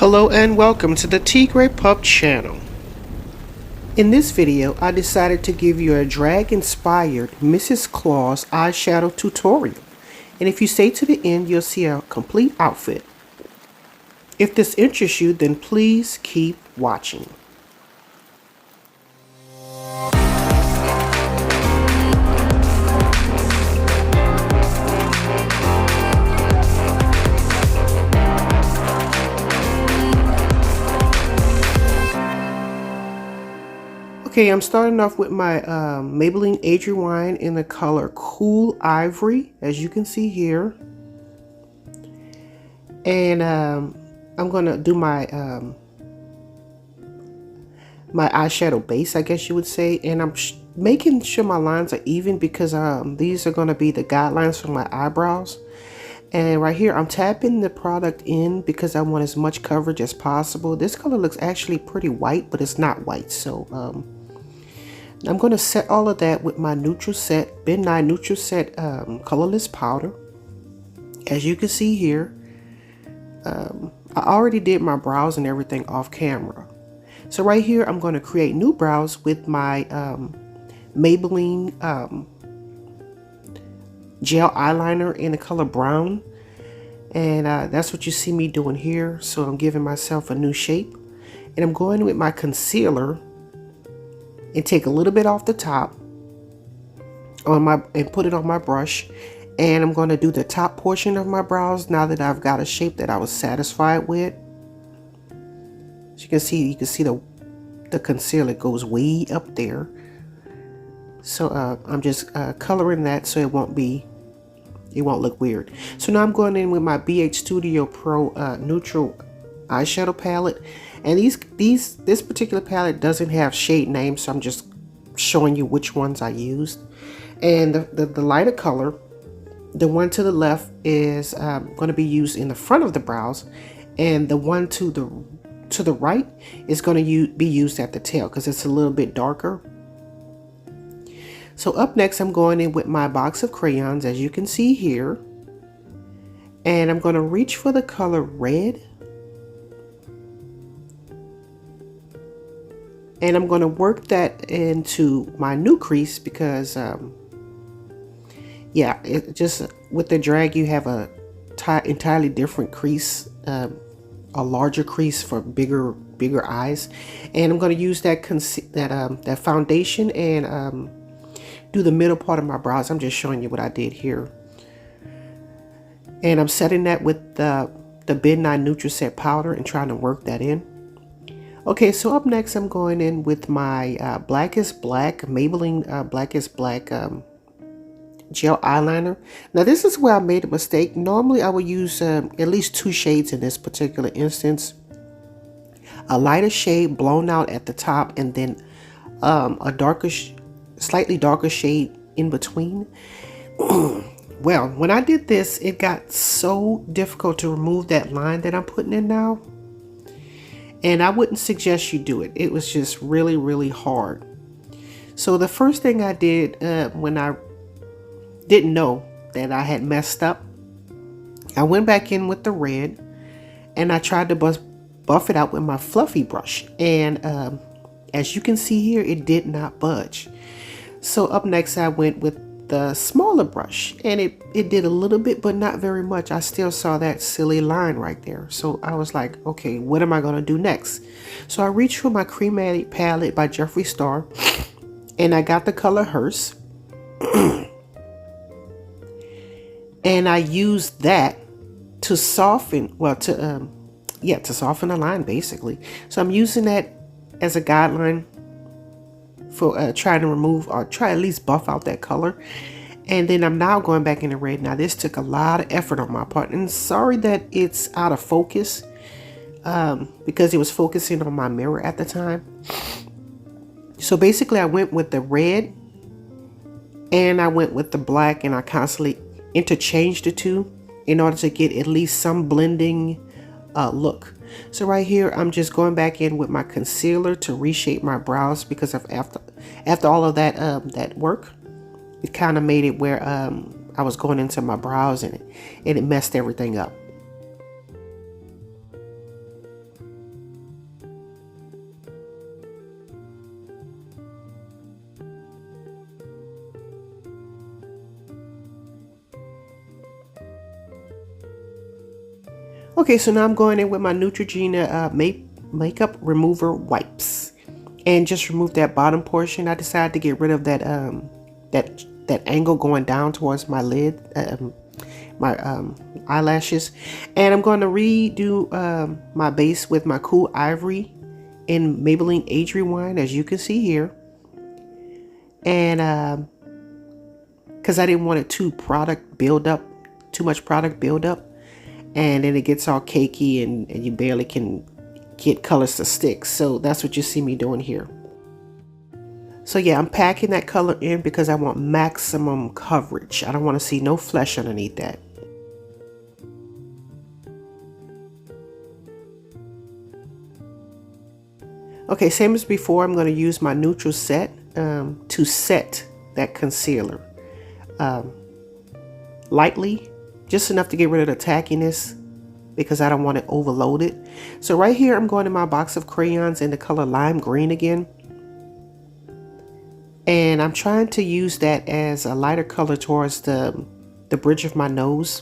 Hello and welcome to the Tigre.pup channel. In this video, I decided to give you a drag-inspired Mrs. Claus eyeshadow tutorial. And if you stay to the end, you'll see a complete outfit. If this interests you, then please keep watching. Okay, I'm starting off with my Maybelline Age Rewind in the color Cool Ivory, as you can see here. And I'm going to do my my eyeshadow base, I guess you would say. And I'm making sure my lines are even because these are going to be the guidelines for my eyebrows. And right here, I'm tapping the product in because I want as much coverage as possible. This color looks actually pretty white, but it's not white. So I'm going to set all of that with my neutral set, Midnight Neutral Set colorless powder. As you can see here, I already did my brows and everything off camera. So right here, I'm going to create new brows with my Maybelline gel eyeliner in the color brown. And that's what you see me doing here. So I'm giving myself a new shape. And I'm going with my concealer and take a little bit off the top and put it on my brush. And I'm going to do the top portion of my brows now that I've got a shape that I was satisfied with. As you can see the concealer goes way up there. So I'm just coloring that so it won't look weird. So now I'm going in with my BH Studio Pro neutral eyeshadow palette. And this particular palette doesn't have shade names, so I'm just showing you which ones I used. And the lighter color, the one to the left, is going to be used in the front of the brows, and the one to the right is going to be used at the tail because it's a little bit darker. So up next, I'm going in with my box of crayons, as you can see here, and I'm going to reach for the color red. And I'm going to work that into my new crease because, yeah, it just with the drag you have a entirely different crease, a larger crease for bigger eyes. And I'm going to use that foundation and do the middle part of my brows. I'm just showing you what I did here, and I'm setting that with the Midnight Neutral Set powder and trying to work that in. Okay, so up next, I'm going in with my Blackest Black, Maybelline Blackest Black gel eyeliner. Now, this is where I made a mistake. Normally, I would use at least 2 shades in this particular instance. A lighter shade blown out at the top, and then a slightly darker shade in between. Well, when I did this, it got so difficult to remove that line that I'm putting in now. And I wouldn't suggest you do it. It was just really, really hard. So the first thing I did when I didn't know that I had messed up, I went back in with the red and I tried to buff it out with my fluffy brush. And as you can see here, it did not budge. So up next, I went with the smaller brush, and it did a little bit, but not very much. I still saw that silly line right there. So I was like, okay, what am I going to do next? So I reached for my Cremated palette by Jeffree Star, and I got the color HEARSE. And I used that to soften, well, to soften the line basically. So I'm using that as a guideline for trying to remove or try at least buff out that color. And then I'm now going back in the red. Now this took a lot of effort on my part, and sorry that it's out of focus because it was focusing on my mirror at the time. So basically I went with the red and I went with the black, and I constantly interchanged the two in order to get at least some blending look. So right here, I'm just going back in with my concealer to reshape my brows because after all of that work, it kind of made it where I was going into my brows and it messed everything up. Okay, so now I'm going in with my Neutrogena makeup remover wipes, and just remove that bottom portion. I decided to get rid of that that angle going down towards my lid, my eyelashes, and I'm going to redo my base with my Cool Ivory in Maybelline Age Rewind, as you can see here, and because I didn't want it too much product buildup, and then it gets all cakey and you barely can get colors to stick. So that's what you see me doing here. So yeah, I'm packing that color in because I want maximum coverage. I don't want to see no flesh underneath that. Okay, same as before, I'm going to use my neutral set to set that concealer lightly, just enough to get rid of the tackiness because I don't want it overloaded. So right here, I'm going in my box of crayons in the color lime green again. And I'm trying to use that as a lighter color towards the bridge of my nose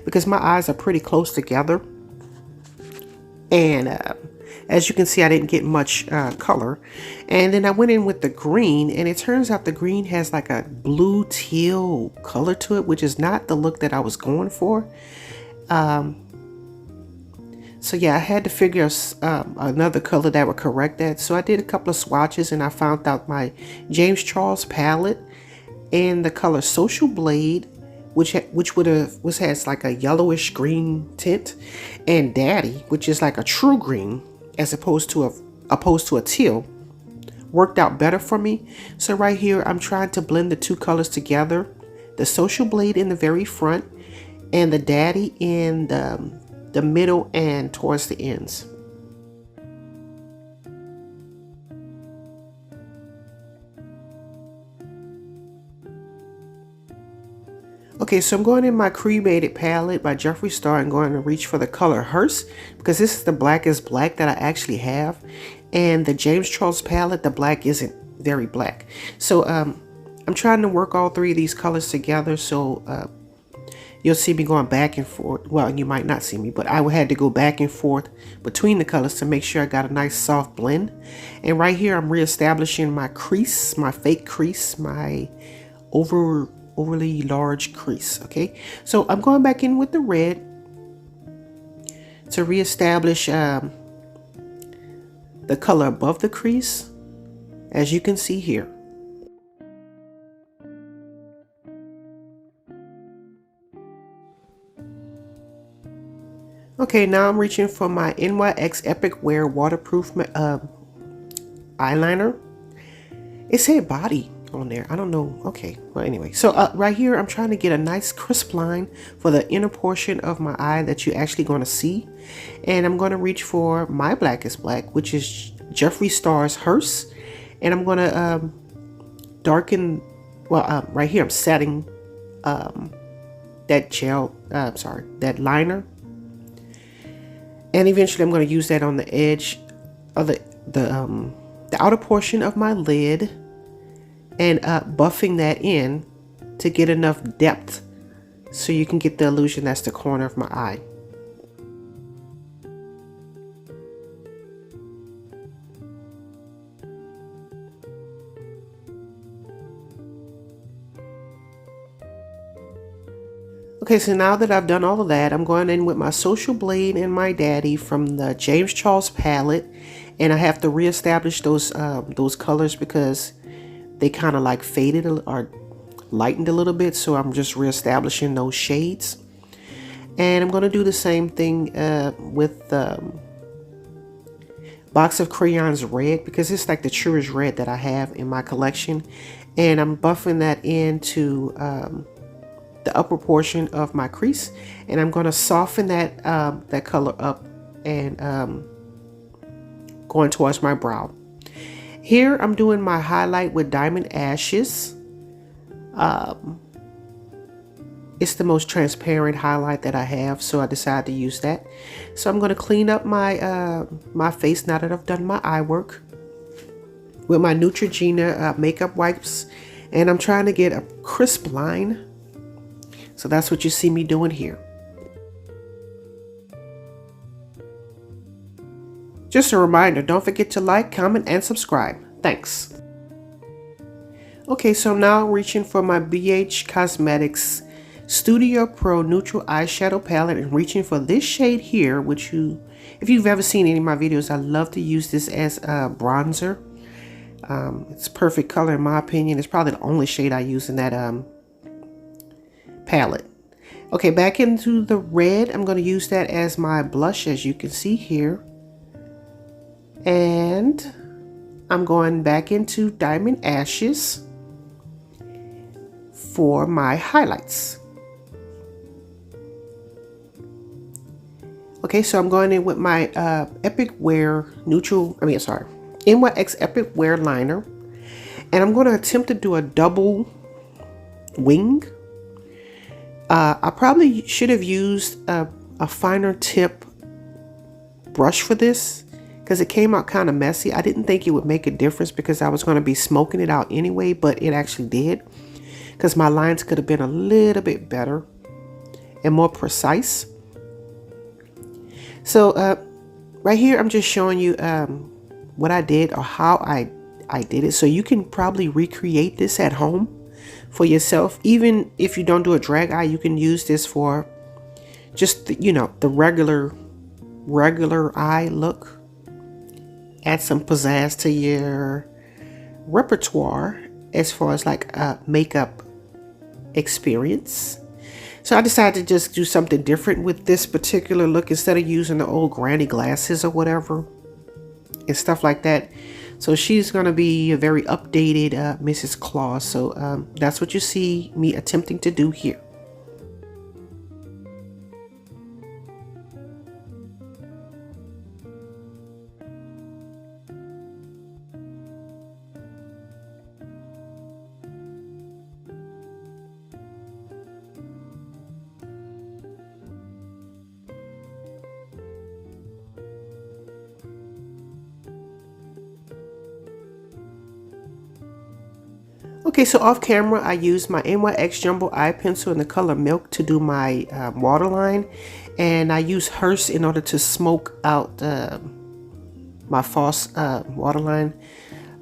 because my eyes are pretty close together. And as you can see, I didn't get much color. And then I went in with the green, and it turns out the green has like a blue teal color to it, which is not the look that I was going for. So yeah, I had to figure another color that would correct that. So I did a couple of swatches, and I found out my James Charles palette in the color Social Blade, which has like a yellowish green tint, and Daddy, which is like a true green as opposed to a teal, worked out better for me. So right here, I'm trying to blend the two colors together: the Social Blade in the very front, and the Daddy in the middle and towards the ends. Okay, so I'm going in my Cremated palette by Jeffree Star and going to reach for the color HEARSE because this is the blackest black that I actually have. And the James Charles palette, the black isn't very black. So I'm trying to work all three of these colors together. So you'll see me going back and forth. Well, you might not see me, but I had to go back and forth between the colors to make sure I got a nice soft blend. And right here, I'm reestablishing my crease, my fake crease, my overly large crease. Okay, so I'm going back in with the red to reestablish the color above the crease, as you can see here. Okay, now I'm reaching for my NYX Epic Wear waterproof eyeliner. It said body on there. I don't know. Okay, well anyway, so right here I'm trying to get a nice crisp line for the inner portion of my eye that you're actually going to see, and I'm going to reach for my Blackest Black, which is Jeffree Star's HEARSE, and I'm going to darken, well right here I'm setting that that liner, and eventually I'm going to use that on the edge of the outer portion of my lid, and buffing that in to get enough depth so you can get the illusion that's the corner of my eye. Okay, so now that I've done all of that, I'm going in with my Social Blade and my Daddy from the James Charles palette, and I have to reestablish those colors because they kind of like faded or lightened a little bit, so I'm just reestablishing those shades. And I'm going to do the same thing with box of crayons red, because it's like the truest red that I have in my collection, and I'm buffing that into the upper portion of my crease, and I'm going to soften that that color up and going towards my brow. Here I'm doing my highlight with Diamond Ashes. It's the most transparent highlight that I have, so I decided to use that. So I'm going to clean up my my face now that I've done my eye work with my Neutrogena makeup wipes, and I'm trying to get a crisp line. So that's what you see me doing here. Just a reminder, don't forget to like, comment, and subscribe. Thanks. Okay, so now reaching for my BH Cosmetics Studio Pro Neutral Eyeshadow Palette and reaching for this shade here, which if you've ever seen any of my videos, I love to use this as a bronzer. It's perfect color in my opinion. It's probably the only shade I use in that palette. Okay, back into the red. I'm going to use that as my blush, as you can see here. And I'm going back into Diamond Ashes for my highlights. Okay, so I'm going in with my Epic Wear NYX Epic Wear liner, and I'm going to attempt to do a double wing. I probably should have used a finer tip brush for this because it came out kind of messy. I didn't think it would make a difference because I was going to be smoking it out anyway, but it actually did, because my lines could have been a little bit better and more precise. So right here, I'm just showing you what I did or how I did it. So you can probably recreate this at home for yourself. Even if you don't do a drag eye, you can use this for just, the regular eye look. Add some pizzazz to your repertoire as far as like a makeup experience. So I decided to just do something different with this particular look instead of using the old granny glasses or whatever and stuff like that. So she's going to be a very updated Mrs. Claus. So that's what you see me attempting to do here. Okay, so off camera, I used my NYX Jumbo Eye Pencil in the color Milk to do my waterline. And I used HEARSE in order to smoke out my false waterline.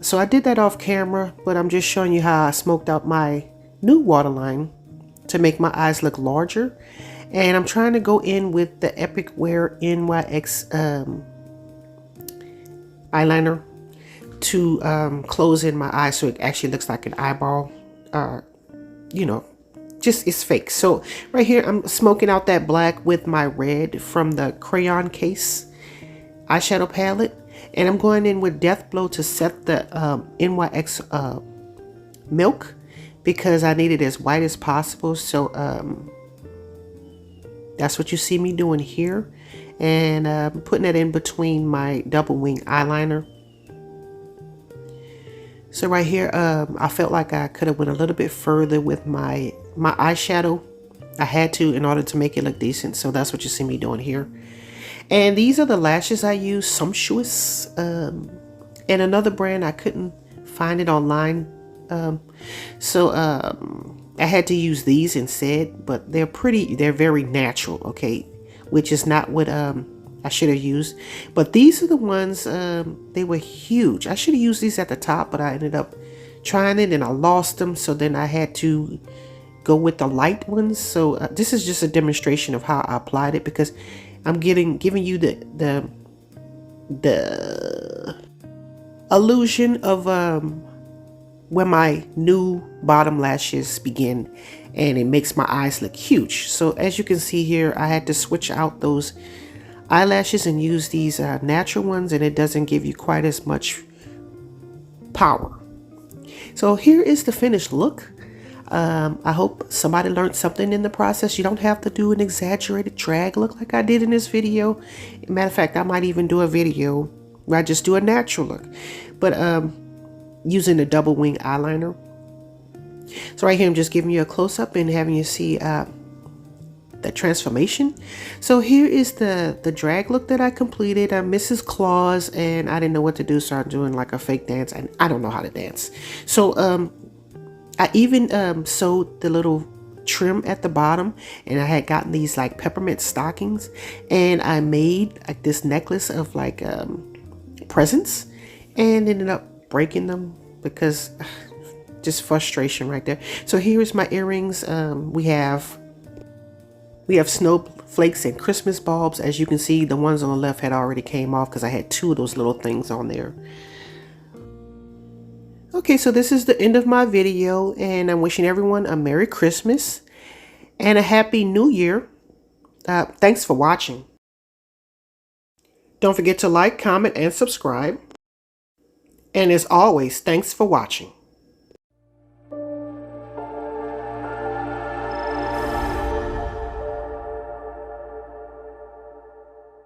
So I did that off camera, but I'm just showing you how I smoked out my new waterline to make my eyes look larger. And I'm trying to go in with the Epic Wear NYX eyeliner to close in my eye so it actually looks like an eyeball. Just it's fake. So right here I'm smoking out that black with my red from the Crayon Case eyeshadow palette, and I'm going in with DEATHBLOW to set the NYX Milk because I need it as white as possible. So that's what you see me doing here, and putting that in between my double wing eyeliner. So right here, I felt like I could have went a little bit further with my eyeshadow. I had to in order to make it look decent. So that's what you see me doing here. And these are the lashes I use, Sumptuous. And another brand, I couldn't find it online. So I had to use these instead. But they're very natural, okay? Which is not what I should have used. But these are the ones, they were huge. I should have used these at the top, but I ended up trying it and I lost them. So then I had to go with the light ones. So this is just a demonstration of how I applied it, because I'm giving you the illusion of where my new bottom lashes begin, and it makes my eyes look huge. So as you can see here, I had to switch out those eyelashes and use these natural ones, and it doesn't give you quite as much power. So here is the finished look. I hope somebody learned something in the process. You don't have to do an exaggerated drag look like I did in this video. Matter of fact, I might even do a video where I just do a natural look, but using the double wing eyeliner. So right here I'm just giving you a close-up and having you see the transformation. So here is the drag look that I completed. I'm Mrs. Claus, and I didn't know what to do, so I'm doing like a fake dance, and I don't know how to dance. So I even sewed the little trim at the bottom, and I had gotten these like peppermint stockings, and I made like this necklace of like presents and ended up breaking them because just frustration right there. So here's my earrings. We have snowflakes and Christmas bulbs. As you can see, the ones on the left had already came off because I had 2 of those little things on there. Okay, so this is the end of my video, and I'm wishing everyone a Merry Christmas and a Happy New Year. Thanks for watching. Don't forget to like, comment, and subscribe. And as always, thanks for watching.